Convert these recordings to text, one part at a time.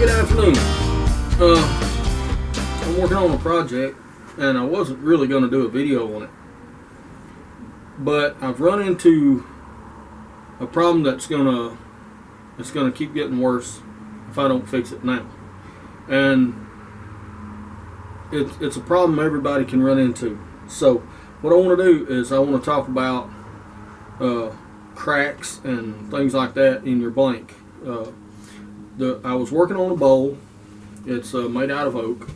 good afternoon. I'm working on a project and I wasn't really going to do a video on it, but I've run into a problem that's gonna keep getting worse if I don't fix it now. And it's a problem everybody can run into. So what I want to do is I want to talk about cracks and things like that in your blank. I was working on a bowl. It's made out of oak,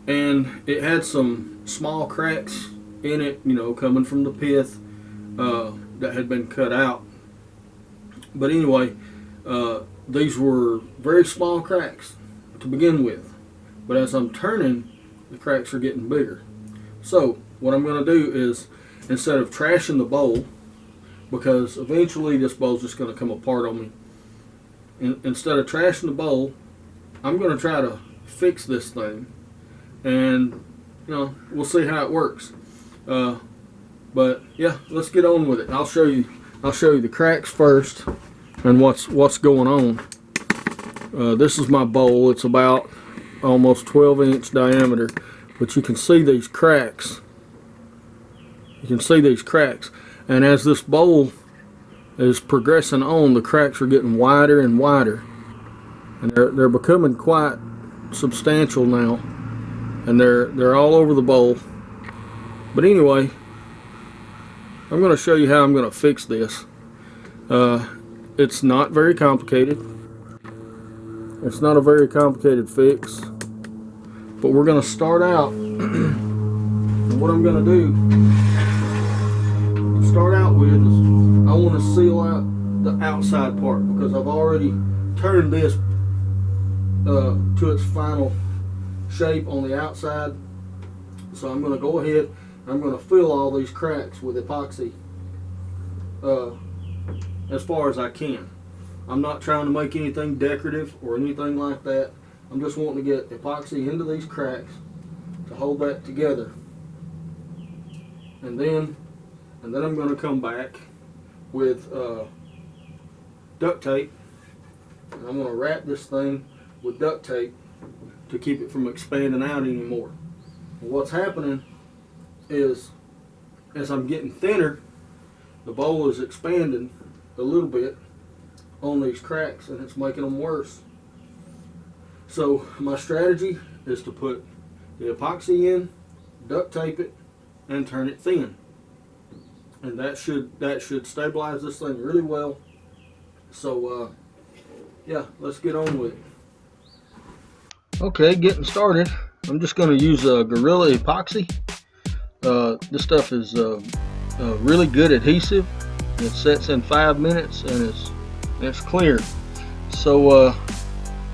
and it had some small cracks in it, coming from the pith that had been cut out. But anyway, these were very small cracks to begin with, but as I'm turning, the cracks are getting bigger. So what I'm going to do is, instead of trashing the bowl, because eventually this bowl's just going to come apart on me, instead of trashing the bowl, I'm going to try to fix this thing, and we'll see how it works. But yeah, let's get on with it. I'll show you the cracks first and what's going on. This is my bowl. It's about almost 12-inch diameter, but you can see these cracks. And as this bowl is progressing on, the cracks are getting wider and wider, and they're becoming quite substantial now, and they're all over the bowl. But anyway, I'm going to show you how I'm going to fix this. It's not very complicated. It's not a very complicated fix, but we're going to start out. And what I'm going to do to start out with is I want to seal out the outside part, because I've already turned this to its final shape on the outside. So I'm going to go ahead and I'm going to fill all these cracks with epoxy as far as I can. I'm not trying to make anything decorative or anything like that. I'm just wanting to get epoxy into these cracks to hold that together. And then I'm going to come back with duct tape, and I'm going to wrap this thing with duct tape to keep it from expanding out anymore. And what's happening is, as I'm getting thinner, the bowl is expanding a little bit on these cracks, and it's making them worse. So my strategy is to put the epoxy in, duct tape it, and turn it thin, and that should stabilize this thing really well. So yeah, let's get on with it. Okay, getting started. I'm just going to use Gorilla epoxy. This stuff is really good adhesive. It sets in 5 minutes, and it's clear. So I'm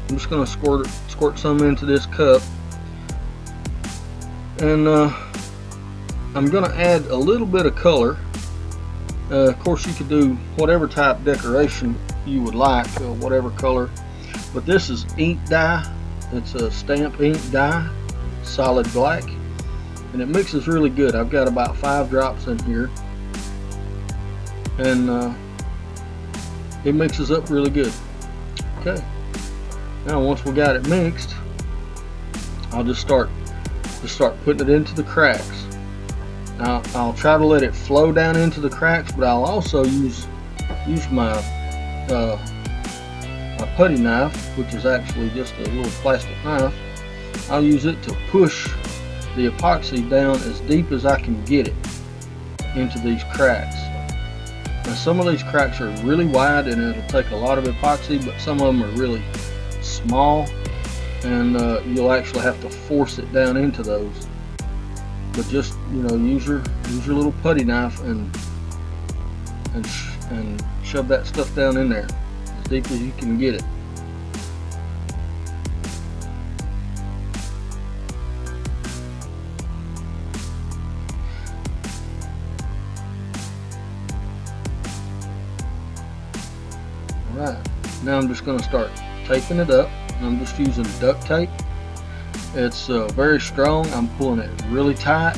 just going to squirt some into this cup, and I'm going to add a little bit of color. Of course, you could do whatever type decoration you would like, whatever color. But this is ink dye. It's a stamp ink dye, solid black, and it mixes really good. I've got about 5 drops in here, and it mixes up really good. Okay, now once we got it mixed, I'll just start putting it into the cracks. Now I'll try to let it flow down into the cracks, but I'll also use my putty knife, which is actually just a little plastic knife. I'll use it to push the epoxy down as deep as I can get it into these cracks. Now some of these cracks are really wide, and it'll take a lot of epoxy, but some of them are really small, and you'll actually have to force it down into those. But just use your little putty knife and shove that stuff down in there as deep as you can get it. Alright, now I'm just going to start taping it up. I'm just using duct tape. It's very strong. I'm pulling it really tight,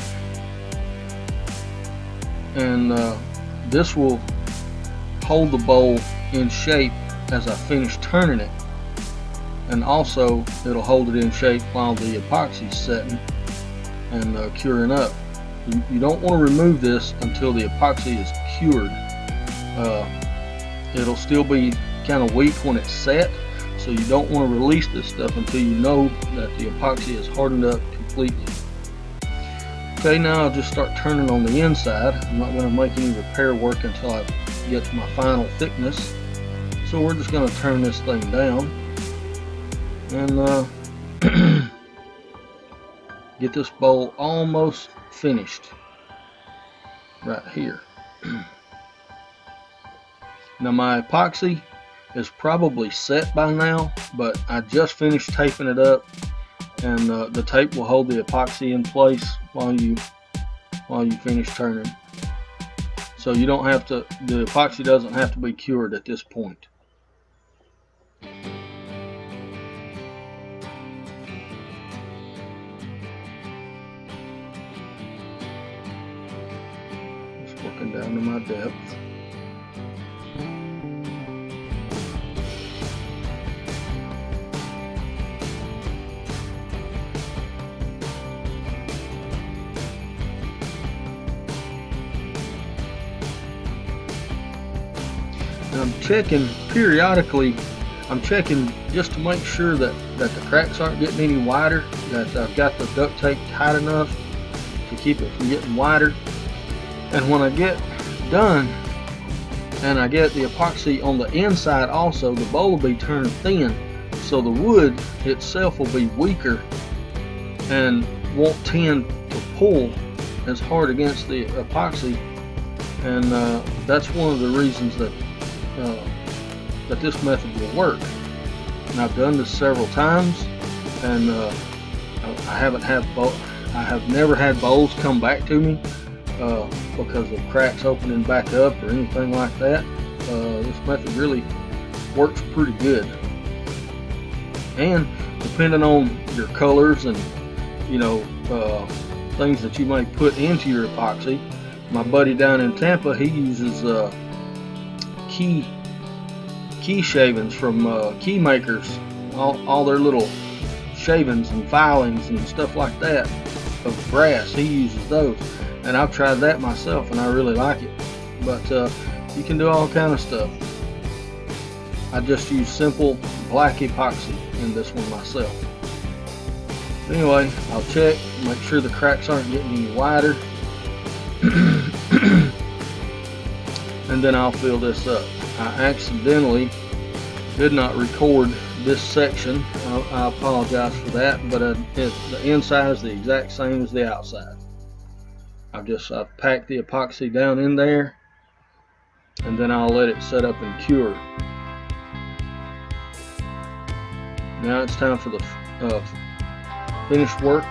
and this will hold the bowl in shape as I finish turning it. and also it'll hold it in shape while the epoxy's setting and curing up. You don't want to remove this until the epoxy is cured. It'll still be kind of weak when it's set, so you don't want to release this stuff until you know that the epoxy is hardened up completely. Okay, now I'll just start turning on the inside. I'm not going to make any repair work until I get to my final thickness. So we're just going to turn this thing down and get this bowl almost finished right here. Now my epoxy is probably set by now, but I just finished taping it up, and the tape will hold the epoxy in place while you finish turning. So you don't have to, the epoxy doesn't have to be cured at this point. Just working down to my depth. I'm checking periodically. I'm checking just to make sure that the cracks aren't getting any wider, that I've got the duct tape tight enough to keep it from getting wider. And when I get done and I get the epoxy on the inside also, the bowl will be turned thin, so the wood itself will be weaker and won't tend to pull as hard against the epoxy. And that's one of the reasons that this method will work. And I've done this several times, and I have never had bowls come back to me because of cracks opening back up or anything like that. This method really works pretty good. And depending on your colors and things that you may put into your epoxy, my buddy down in Tampa, he uses key shavings from key makers, all their little shavings and filings and stuff like that of brass. He uses those, and I've tried that myself and I really like it. But you can do all kind of stuff. I just use simple black epoxy in this one myself. Anyway, I'll check, make sure the cracks aren't getting any wider, and then I'll fill this up. I accidentally did not record this section. I apologize for that, but the inside is the exact same as the outside. I've packed the epoxy down in there, and then I'll let it set up and cure. Now it's time for the finished work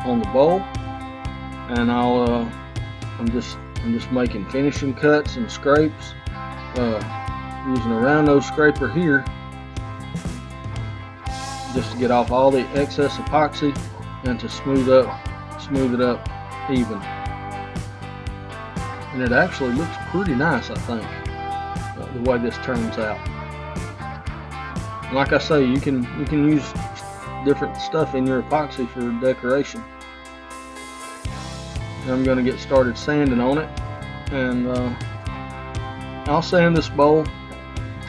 on the bowl, and I'm just making finishing cuts and scrapes, using a round nose scraper here just to get off all the excess epoxy and to smooth it up even. And it actually looks pretty nice, I think, the way this turns out. And like I say, you can use different stuff in your epoxy for decoration. And I'm going to get started sanding on it, and I'll sand this bowl.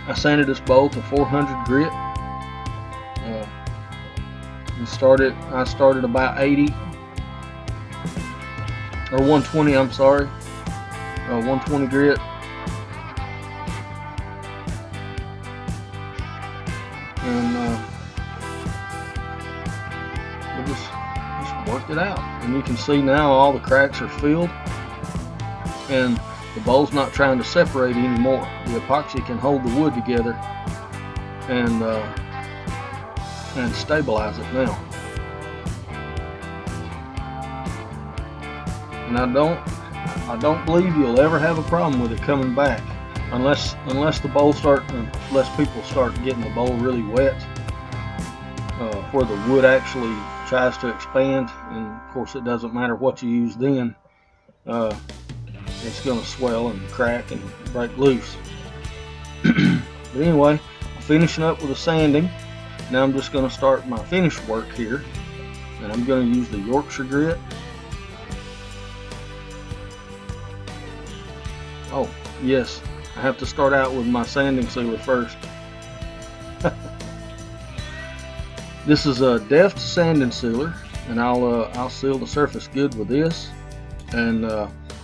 I sanded this bowl to 400 grit. I started about 80 or 120. I'm sorry, 120 grit. And we just worked it out, and you can see now all the cracks are filled, and the bowl's not trying to separate anymore. The epoxy can hold the wood together and stabilize it now. And I don't believe you'll ever have a problem with it coming back, unless people start getting the bowl really wet, where the wood actually tries to expand, and of course it doesn't matter what you use then. It's going to swell and crack and break loose. But anyway, I'm finishing up with the sanding. Now I'm just going to start my finish work here, and I'm going to use the Yorkshire grit. Oh yes, I have to start out with my sanding sealer first. This is a Deft sanding sealer, and I'll seal the surface good with this, and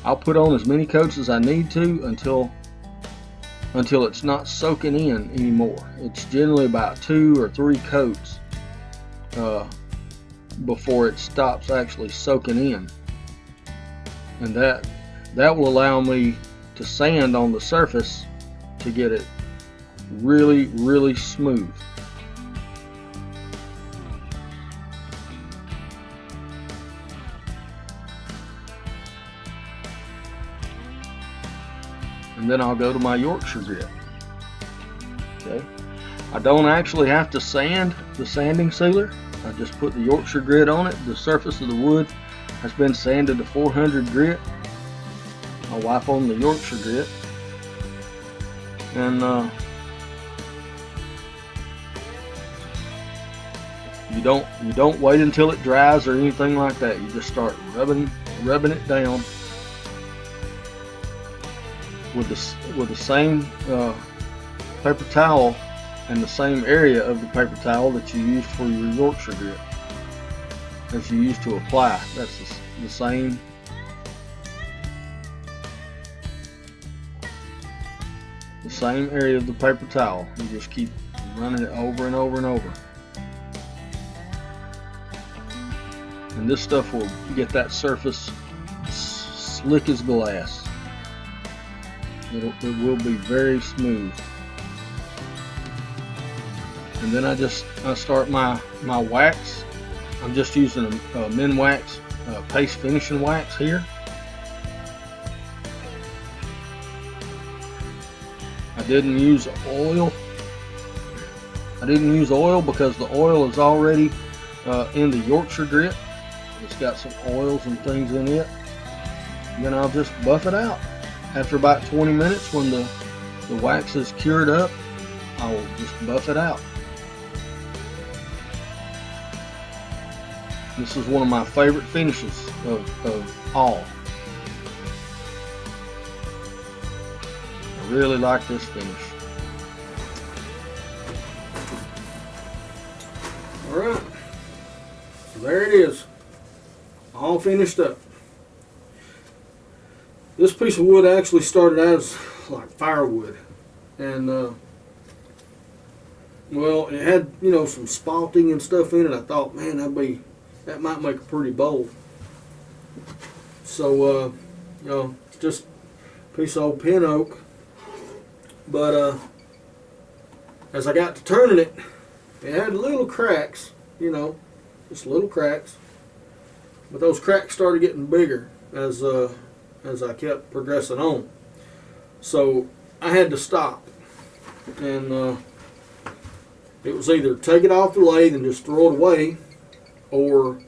I'll put on as many coats as I need to until it's not soaking in anymore. It's generally about 2 or 3 coats before it stops actually soaking in, and that will allow me to sand on the surface to get it really, really smooth. And then I'll go to my Yorkshire grit. Okay, I don't actually have to sand the sanding sealer. I just put the Yorkshire grit on it. The surface of the wood has been sanded to 400 grit. I'll wipe on the Yorkshire grit, and you don't wait until it dries or anything like that. You just start rubbing it down with the same paper towel and the same area of the paper towel that you used for your Yorkshire grit as you used to apply. That's the same. The same area of the paper towel. You just keep running it over and over and over. And this stuff will get that surface slick as glass. It will be very smooth. And then I start my wax. I'm just using a Minwax paste finishing wax here. I didn't use oil. I didn't use oil because the oil is already in the Yorkshire grit. It's got some oils and things in it. And then I'll just buff it out. After about 20 minutes, when the wax is cured up, I will just buff it out. This is one of my favorite finishes of all. I really like this finish. Alright, so there it is, all finished up. This piece of wood actually started out as like firewood, and well, it had, you know, some spalting and stuff in it. I thought, man, that might make a pretty bowl. So you know, it's just a piece of old pin oak. But as I got to turning it, it had little cracks, you know, just little cracks. But those cracks started getting bigger as I kept progressing on. So I had to stop, and it was either take it off the lathe and just throw it away, or,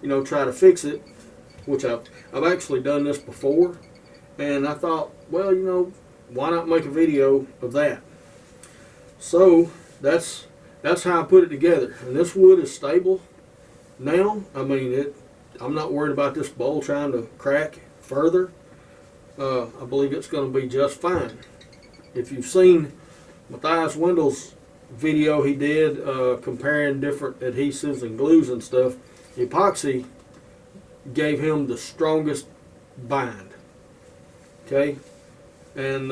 you know, try to fix it, which I've actually done this before, and I thought, well, you know, why not make a video of that? So that's how I put it together. And this wood is stable now. I mean, I'm not worried about this bowl trying to crack further. I believe it's going to be just fine. If you've seen Matthias Wendel's video he did comparing different adhesives and glues and stuff, epoxy gave him the strongest bind. Okay, and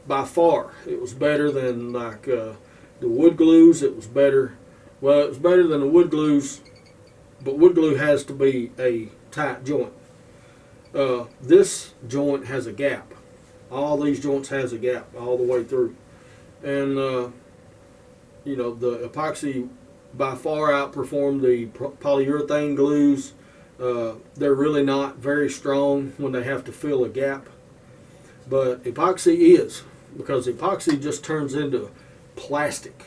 by far it was better than like the wood glues. It was better. Well, it was better than the wood glues, but wood glue has to be a tight joint. This joint has a gap. All these joints has a gap all the way through, and you know, the epoxy by far outperformed the polyurethane glues. They're really not very strong when they have to fill a gap, but epoxy is, because epoxy just turns into plastic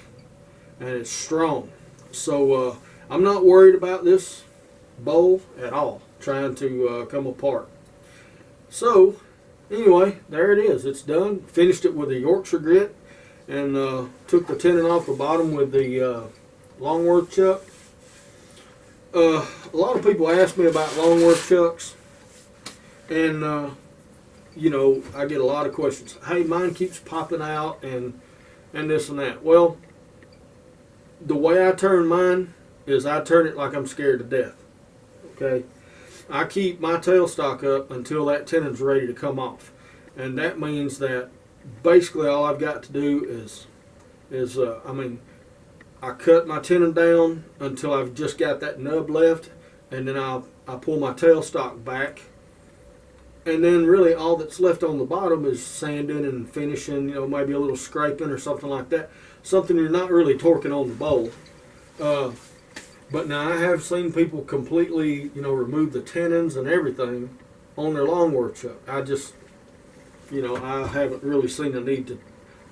and it's strong. So I'm not worried about this bowl at all trying to come apart. So anyway, there it is. It's done. Finished it with a Yorkshire grit, and took the tenon off the bottom with the Longworth chuck. A lot of people ask me about Longworth chucks, and you know, I get a lot of questions. Hey, mine keeps popping out and this and that. Well, the way I turn mine is I turn it like I'm scared to death. Okay, I keep my tailstock up until that tenon's ready to come off, and that means that basically all I've got to do is I cut my tenon down until I've just got that nub left, and then I pull my tailstock back, and then really all that's left on the bottom is sanding and finishing, you know, maybe a little scraping or something like that. Something you're not really torquing on the bowl. But now I have seen people completely, you know, remove the tenons and everything on their Longworth chuck. I just, you know, I haven't really seen the need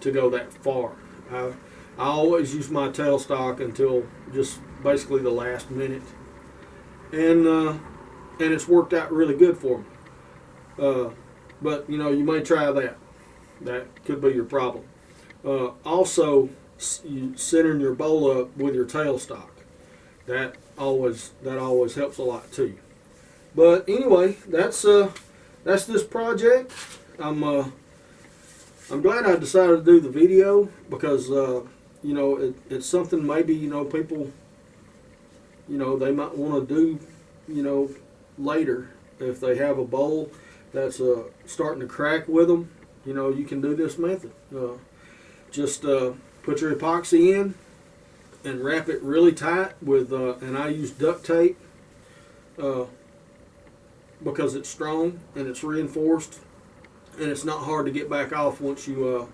to go that far. I always use my tailstock until just basically the last minute, and it's worked out really good for me. But you know, you may try that. That could be your problem. Also, you centering your bowl up with your tailstock. That always helps a lot too. But anyway, that's this project. I'm glad I decided to do the video because you know, it's something maybe, you know, people, you know, they might want to do, you know, later if they have a bowl that's starting to crack with them. You know, you can do this method. Just put your epoxy in and wrap it really tight with, and I use duct tape because it's strong and it's reinforced and it's not hard to get back off once you,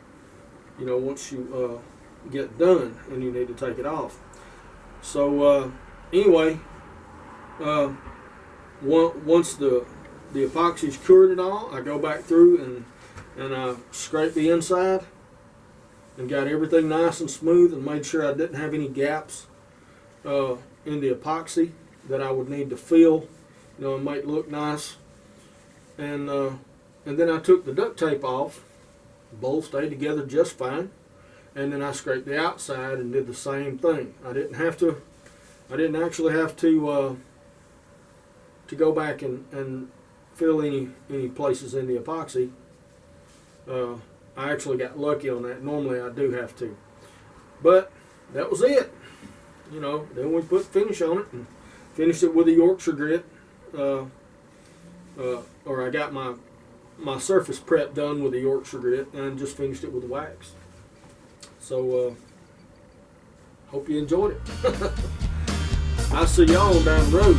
you know, once you get done and you need to take it off. So anyway, once the epoxy's cured and all, I go back through and I scrape the inside and got everything nice and smooth and made sure I didn't have any gaps in the epoxy that I would need to fill, you know, and make it look nice. And then I took the duct tape off. The bowl stayed together just fine. And then I scraped the outside and did the same thing. I didn't actually have to go back and fill any places in the epoxy. I actually got lucky on that. Normally I do have to. But that was it. You know, then we put finish on it and finished it with a Yorkshire grit. Or I got my surface prep done with a Yorkshire grit and just finished it with wax. So, hope you enjoyed it. I'll see y'all down the road.